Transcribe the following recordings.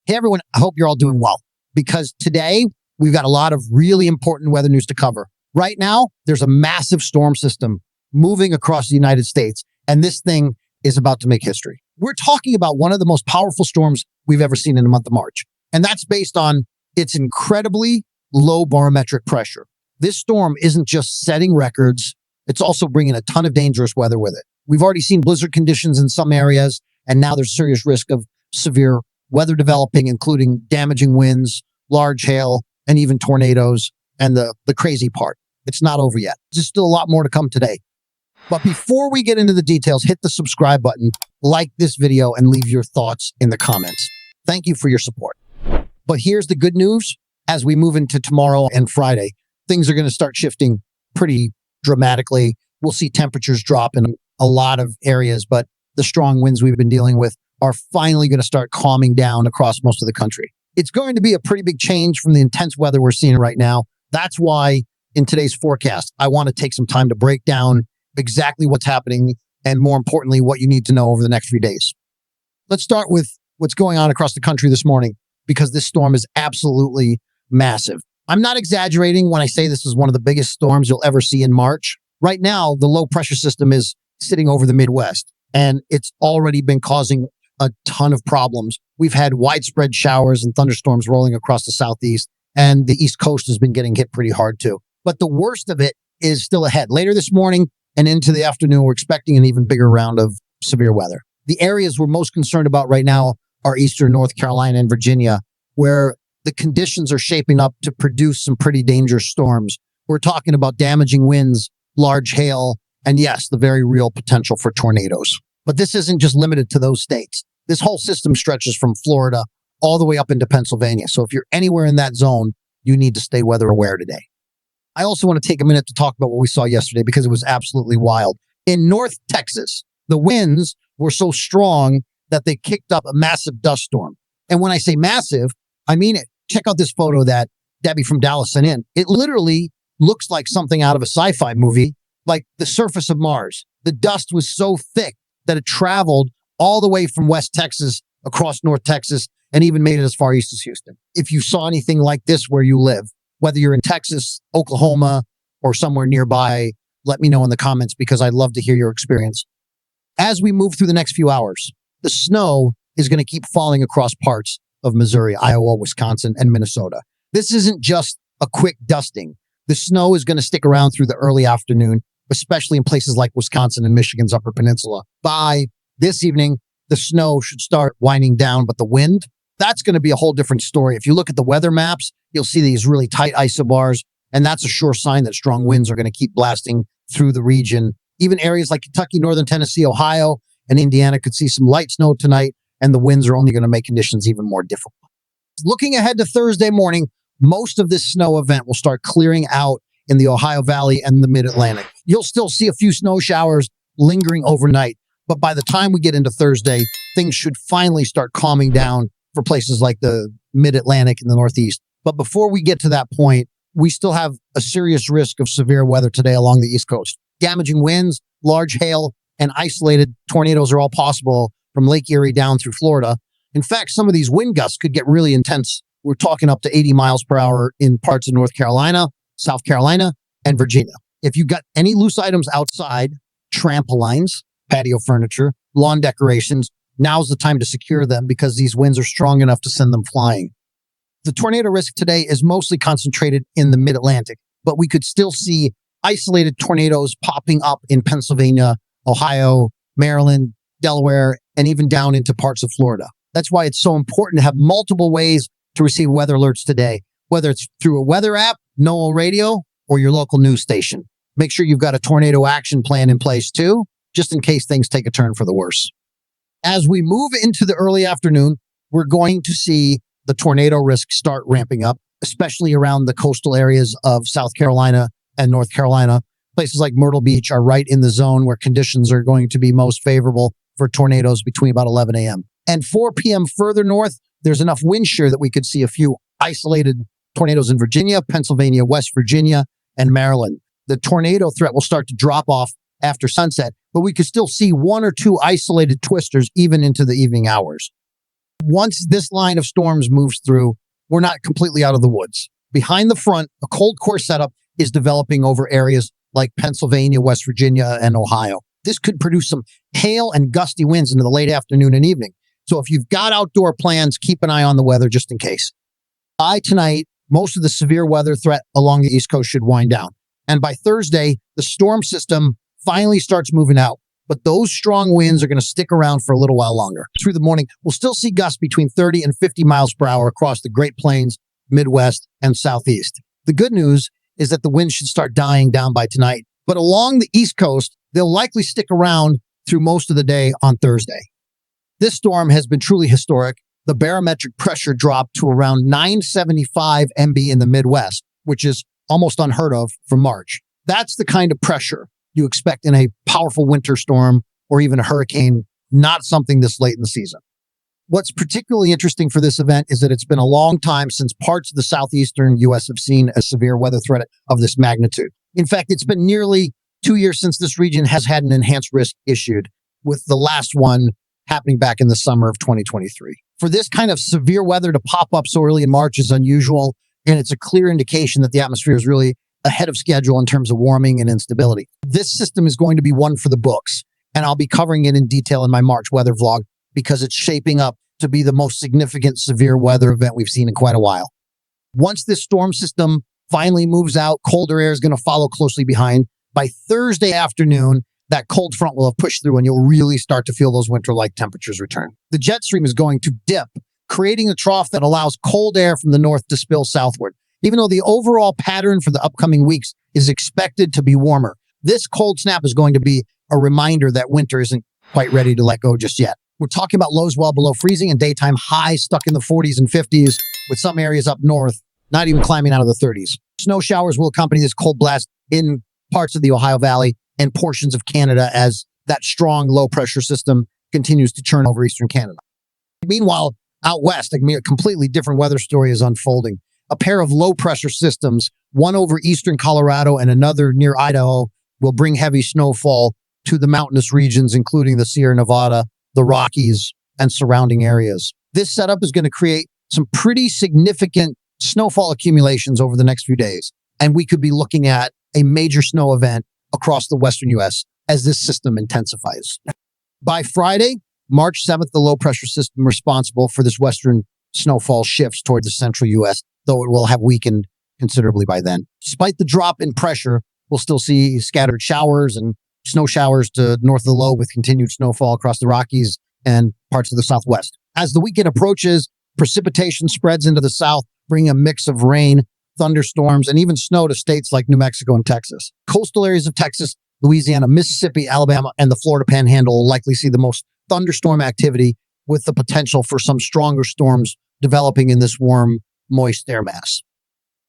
Hey, everyone. I hope you're all doing well because today we've got a lot of really important weather news to cover. Right now, there's a massive storm system moving across the United States, and this thing is about to make history. We're talking about one of the most powerful storms we've ever seen in the month of March, and that's based on its incredibly low barometric pressure. This storm isn't just setting records, it's also bringing a ton of dangerous weather with it. We've already seen blizzard conditions in some areas, and now there's serious risk of severe weather developing, including damaging winds, large hail, and even tornadoes. And the crazy part, it's not over yet. There's still a lot more to come today. But before we get into the details, hit the subscribe button, like this video, and leave your thoughts in the comments. Thank you for your support. But here's the good news. As we move into tomorrow and Friday, things are going to start shifting pretty dramatically. We'll see temperatures drop in a lot of areas, but the strong winds we've been dealing with are finally going to start calming down across most of the country. It's going to be a pretty big change from the intense weather we're seeing right now. That's why in today's forecast, I want to take some time to break down exactly what's happening and, more importantly, what you need to know over the next few days. Let's start with what's going on across the country this morning, because this storm is absolutely massive. I'm not exaggerating when I say this is one of the biggest storms you'll ever see in March. Right now, the low pressure system is sitting over the Midwest, and it's already been causing a ton of problems. We've had widespread showers and thunderstorms rolling across the Southeast, and the East Coast has been getting hit pretty hard too. But the worst of it is still ahead. Later this morning and into the afternoon, we're expecting an even bigger round of severe weather. The areas we're most concerned about right now are eastern North Carolina and Virginia, where the conditions are shaping up to produce some pretty dangerous storms. We're talking about damaging winds, large hail, and yes, the very real potential for tornadoes. But this isn't just limited to those states. This whole system stretches from Florida all the way up into Pennsylvania. So if you're anywhere in that zone, you need to stay weather aware today. I also want to take a minute to talk about what we saw yesterday because it was absolutely wild. In North Texas, the winds were so strong that they kicked up a massive dust storm. And when I say massive, I mean it. Check out this photo that Debbie from Dallas sent in. It literally looks like something out of a sci-fi movie, like the surface of Mars. The dust was so thick that it traveled all the way from West Texas across North Texas and even made it as far east as Houston. If you saw anything like this where you live, whether you're in Texas, Oklahoma, or somewhere nearby, let me know in the comments because I'd love to hear your experience. As we move through the next few hours, the snow is going to keep falling across parts of Missouri, Iowa, Wisconsin, and Minnesota. This isn't just a quick dusting. The snow is going to stick around through the early afternoon, especially in places like Wisconsin and Michigan's Upper Peninsula. By this evening, the snow should start winding down, but the wind, that's going to be a whole different story. If you look at the weather maps, you'll see these really tight isobars, and that's a sure sign that strong winds are going to keep blasting through the region. Even areas like Kentucky, northern Tennessee, Ohio, and Indiana could see some light snow tonight, and the winds are only going to make conditions even more difficult. Looking ahead to Thursday morning, most of this snow event will start clearing out in the Ohio Valley and the Mid-Atlantic. You'll still see a few snow showers lingering overnight, but by the time we get into Thursday, things should finally start calming down for places like the Mid-Atlantic and the Northeast. But before we get to that point, we still have a serious risk of severe weather today along the East Coast. Damaging winds, large hail, and isolated tornadoes are all possible from Lake Erie down through Florida. In fact, some of these wind gusts could get really intense. We're talking up to 80 miles per hour in parts of North Carolina, South Carolina, and Virginia. If you got any loose items outside, trampolines, patio furniture, lawn decorations, now's the time to secure them because these winds are strong enough to send them flying. The tornado risk today is mostly concentrated in the Mid-Atlantic, but we could still see isolated tornadoes popping up in Pennsylvania, Ohio, Maryland, Delaware, and even down into parts of Florida. That's why it's so important to have multiple ways to receive weather alerts today, whether it's through a weather app, NOAA radio, or your local news station. Make sure you've got a tornado action plan in place too, just in case things take a turn for the worse. As we move into the early afternoon, we're going to see the tornado risk start ramping up, especially around the coastal areas of South Carolina and North Carolina. Places like Myrtle Beach are right in the zone where conditions are going to be most favorable for tornadoes between about 11 a.m. And 4 p.m. further north, there's enough wind shear that we could see a few isolated tornadoes in Virginia, Pennsylvania, West Virginia, and Maryland. The tornado threat will start to drop off after sunset, but we could still see one or two isolated twisters even into the evening hours. Once this line of storms moves through, we're not completely out of the woods. Behind the front, a cold core setup is developing over areas like Pennsylvania, West Virginia, and Ohio. This could produce some hail and gusty winds into the late afternoon and evening. So if you've got outdoor plans, keep an eye on the weather just in case. By tonight, most of the severe weather threat along the East Coast should wind down. And by Thursday, the storm system finally starts moving out. But those strong winds are going to stick around for a little while longer. Through the morning, we'll still see gusts between 30 and 50 miles per hour across the Great Plains, Midwest, and Southeast. The good news is that the winds should start dying down by tonight. But along the East Coast, they'll likely stick around through most of the day on Thursday. This storm has been truly historic. The barometric pressure dropped to around 975 MB in the Midwest, which is almost unheard of for March. That's the kind of pressure you expect in a powerful winter storm or even a hurricane, not something this late in the season. What's particularly interesting for this event is that it's been a long time since parts of the southeastern U.S. have seen a severe weather threat of this magnitude. In fact, it's been nearly 2 years since this region has had an enhanced risk issued, with the last one happening back in the summer of 2023. For this kind of severe weather to pop up so early in March is unusual, and it's a clear indication that the atmosphere is really ahead of schedule in terms of warming and instability. This system is going to be one for the books, and I'll be covering it in detail in my March weather vlog because it's shaping up to be the most significant severe weather event we've seen in quite a while. Once this storm system finally moves out, colder air is going to follow closely behind. By Thursday afternoon, that cold front will have pushed through and you'll really start to feel those winter-like temperatures return. The jet stream is going to dip, creating a trough that allows cold air from the north to spill southward. Even though the overall pattern for the upcoming weeks is expected to be warmer, this cold snap is going to be a reminder that winter isn't quite ready to let go just yet. We're talking about lows well below freezing and daytime highs stuck in the 40s and 50s, with some areas up north not even climbing out of the 30s. Snow showers will accompany this cold blast in parts of the Ohio Valley and portions of Canada as that strong low pressure system continues to churn over eastern Canada. Meanwhile, out west, a completely different weather story is unfolding. A pair of low pressure systems, one over eastern Colorado and another near Idaho, will bring heavy snowfall to the mountainous regions, including the Sierra Nevada, the Rockies, and surrounding areas. This setup is going to create some pretty significant snowfall accumulations over the next few days. And we could be looking at a major snow event across the western U.S. as this system intensifies. By Friday, March 7th, the low pressure system responsible for this western snowfall shifts toward the central U.S., though it will have weakened considerably by then. Despite the drop in pressure, we'll still see scattered showers and snow showers to north of the low with continued snowfall across the Rockies and parts of the Southwest. As the weekend approaches, precipitation spreads into the south, bringing a mix of rain, thunderstorms, and even snow to states like New Mexico and Texas. Coastal areas of Texas, Louisiana, Mississippi, Alabama, and the Florida Panhandle will likely see the most thunderstorm activity, with the potential for some stronger storms developing in this warm, moist air mass.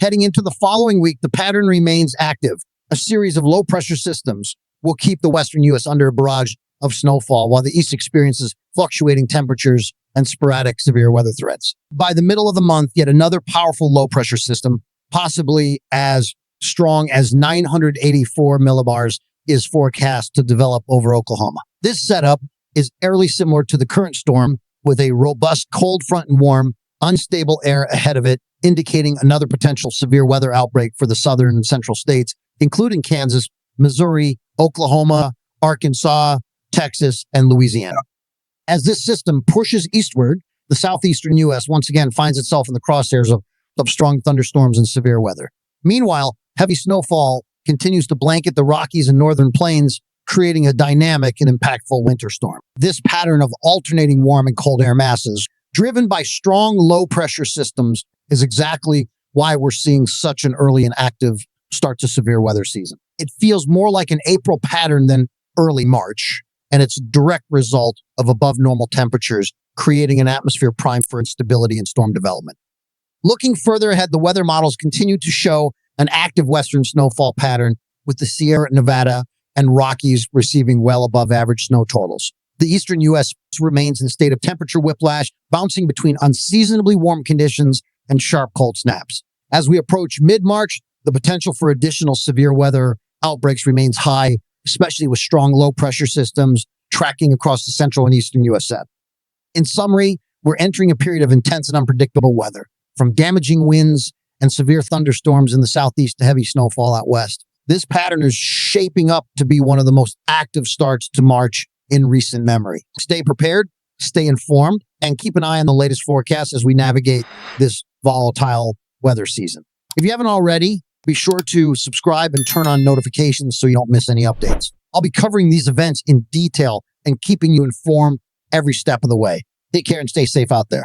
Heading into the following week, the pattern remains active. A series of low-pressure systems will keep the western U.S. under a barrage of snowfall, while the east experiences fluctuating temperatures and sporadic severe weather threats. By the middle of the month, yet another powerful low-pressure system, possibly as strong as 984 millibars, is forecast to develop over Oklahoma. This setup is eerily similar to the current storm, with a robust cold front and warm, unstable air ahead of it, indicating another potential severe weather outbreak for the southern and central states, including Kansas, Missouri, Oklahoma, Arkansas, Texas, and Louisiana. As this system pushes eastward, the southeastern U.S. once again finds itself in the crosshairs of strong thunderstorms and severe weather. Meanwhile, heavy snowfall continues to blanket the Rockies and northern plains, creating a dynamic and impactful winter storm. This pattern of alternating warm and cold air masses, driven by strong low-pressure systems, is exactly why we're seeing such an early and active start to severe weather season. It feels more like an April pattern than early March, and it's a direct result of above normal temperatures, creating an atmosphere primed for instability and storm development. Looking further ahead, the weather models continue to show an active western snowfall pattern, with the Sierra Nevada and Rockies receiving well above average snow totals. The eastern U.S. remains in a state of temperature whiplash, bouncing between unseasonably warm conditions and sharp cold snaps. As we approach mid-March, the potential for additional severe weather outbreaks remains high, especially with strong low-pressure systems tracking across the central and eastern U.S. In summary, We're entering a period of intense and unpredictable weather, from damaging winds and severe thunderstorms in the southeast to heavy snowfall out west. This pattern is shaping up to be one of the most active starts to March in recent memory. Stay prepared, stay informed, and keep an eye on the latest forecast as we navigate this volatile weather season. If you haven't already, be sure to subscribe and turn on notifications so you don't miss any updates. I'll be covering these events in detail and keeping you informed every step of the way. Take care and stay safe out there.